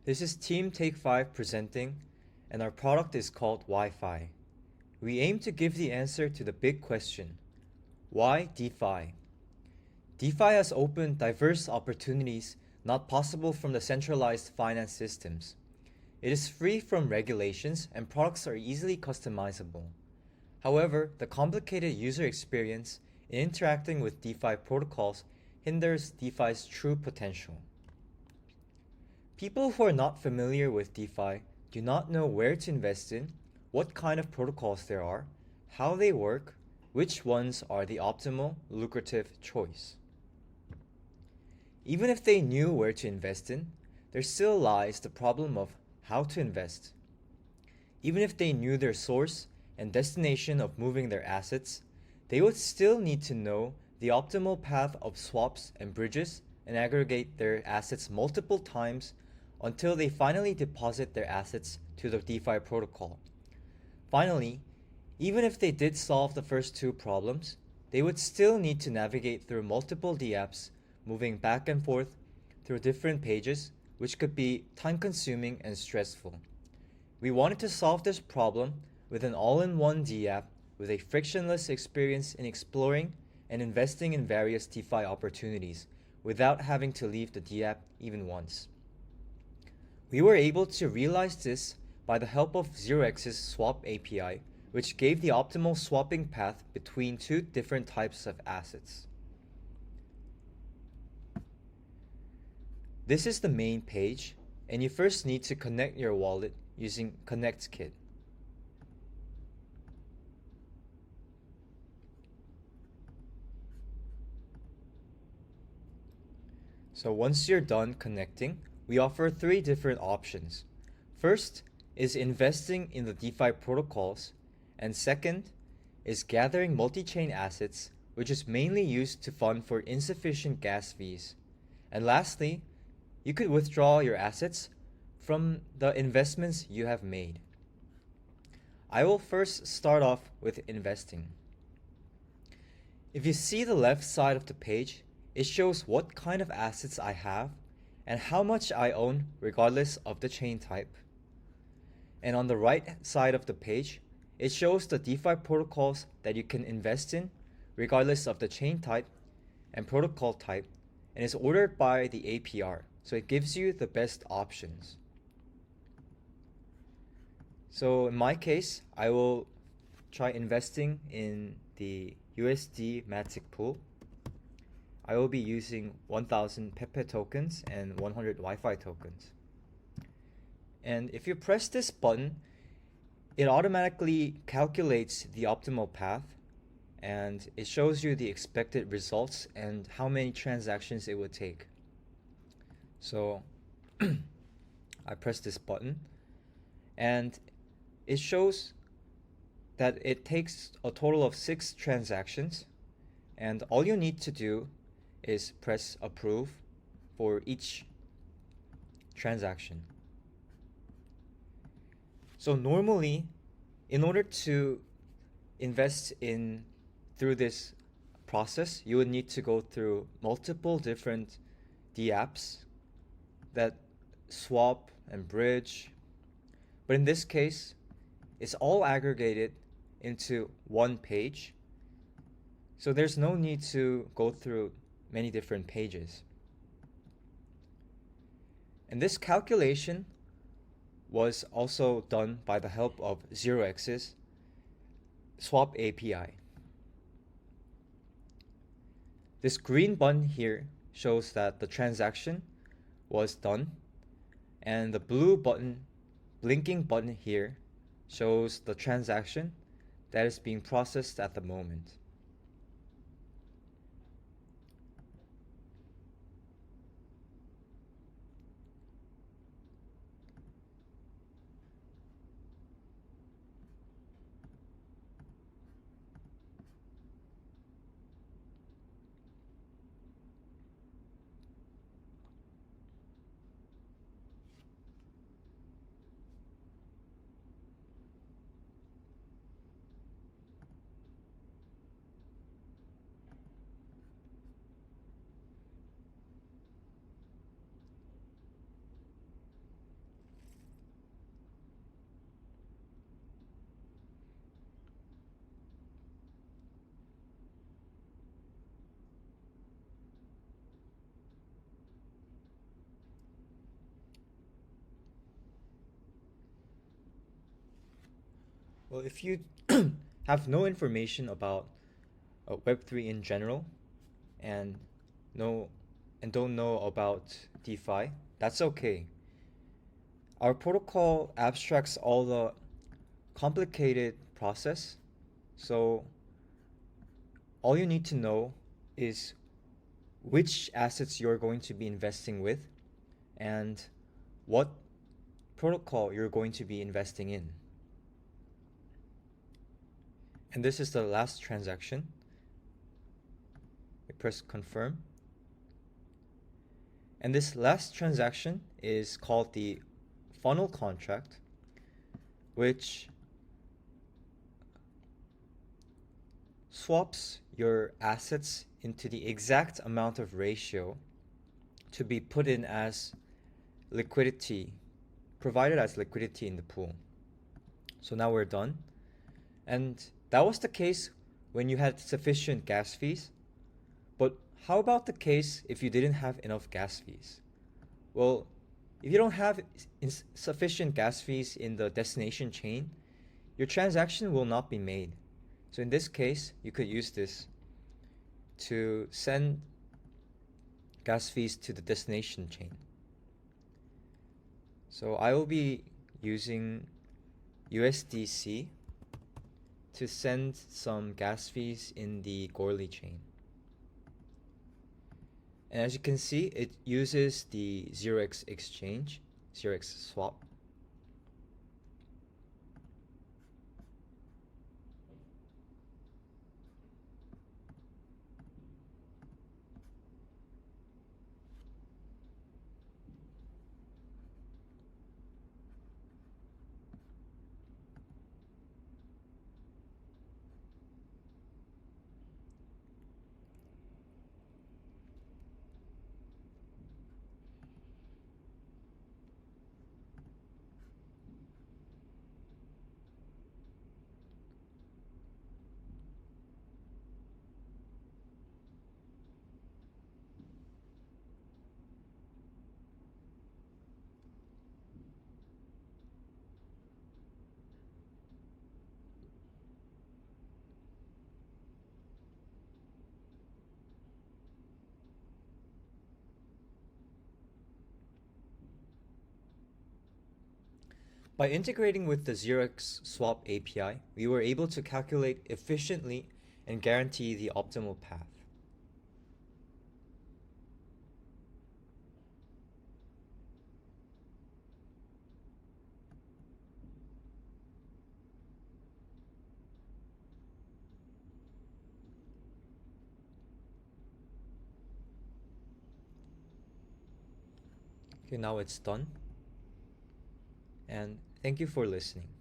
This is Team Take 5 presenting, and our product is called Wi-Fi. We aim to give the answer to the big question, why DeFi? DeFi has opened diverse opportunities not possible from the centralized finance systems. It is free from regulations and products are easily customizable. However, the complicated user experience in interacting with DeFi protocols hinders DeFi's true potential. People who are not familiar with DeFi do not know where to invest in, what kind of protocols there are, how they work, which ones are the optimal, lucrative choice. Even if they knew where to invest in, there still lies the problem of how to invest. Even if they knew their source and destination of moving their assets, they would still need to know the optimal path of swaps and bridges and aggregate their assets multiple times until they finally deposit their assets to the DeFi protocol. Finally, even if they did solve the first two problems, they would still need to navigate through multiple dApps, moving back and forth through different pages, which could be time-consuming and stressful. We wanted to solve this problem with an all-in-one dApp with a frictionless experience in exploring and investing in various DeFi opportunities without having to leave the dApp even once. We were able to realize this by the help of 0x's swap API, which gave the optimal swapping path between two different types of assets. This is the main page, and you first need to connect your wallet using ConnectKit. So once you're done connecting, we offer three different options. First is investing in the DeFi protocols, and second is gathering multi-chain assets, which is mainly used to fund for insufficient gas fees. And lastly, you could withdraw your assets from the investments you have made. I will first start off with investing. If you see the left side of the page, it shows what kind of assets I have and how much I own regardless of the chain type. And on the right side of the page, it shows the DeFi protocols that you can invest in regardless of the chain type and protocol type, and is ordered by the APR, so it gives you the best options. So in my case, I will try investing in the USD Matic pool. I will be using 1000 Pepe tokens and 100 Wi-Fi tokens. And if you press this button, it automatically calculates the optimal path and it shows you the expected results and how many transactions it would take. So I press this button and it shows that it takes a total of 6 transactions, and all you need to do is press approve for each transaction. So normally, in order to invest in through this process, you would need to go through multiple different dApps that swap and bridge. But in this case, it's all aggregated into one page. So there's no need to go through many different pages. And this calculation was also done by the help of 0x's swap API. This green button here shows that the transaction was done, and the blue button, blinking button here, shows the transaction that is being processed at the moment. Well, if you have no information about Web3 in general and no and don't know about DeFi, that's okay. Our protocol abstracts all the complicated process, so all you need to know is which assets you're going to be investing with and what protocol you're going to be investing in. And this is the last transaction. We press confirm. And this last transaction is called the funnel contract, which swaps your assets into the exact amount of ratio to be put in as liquidity, provided as liquidity in the pool. So now we're done. And that was the case when you had sufficient gas fees. But how about the case if you didn't have enough gas fees? Well, if you don't have sufficient gas fees in the destination chain, your transaction will not be made. So in this case, you could use this to send gas fees to the destination chain. So I will be using USDC to send some gas fees in the Goerli chain. And as you can see, it uses the 0x exchange, 0x swap. By integrating with the 0x swap API, we were able to calculate efficiently and guarantee the optimal path. Okay, now it's done. And thank you for listening.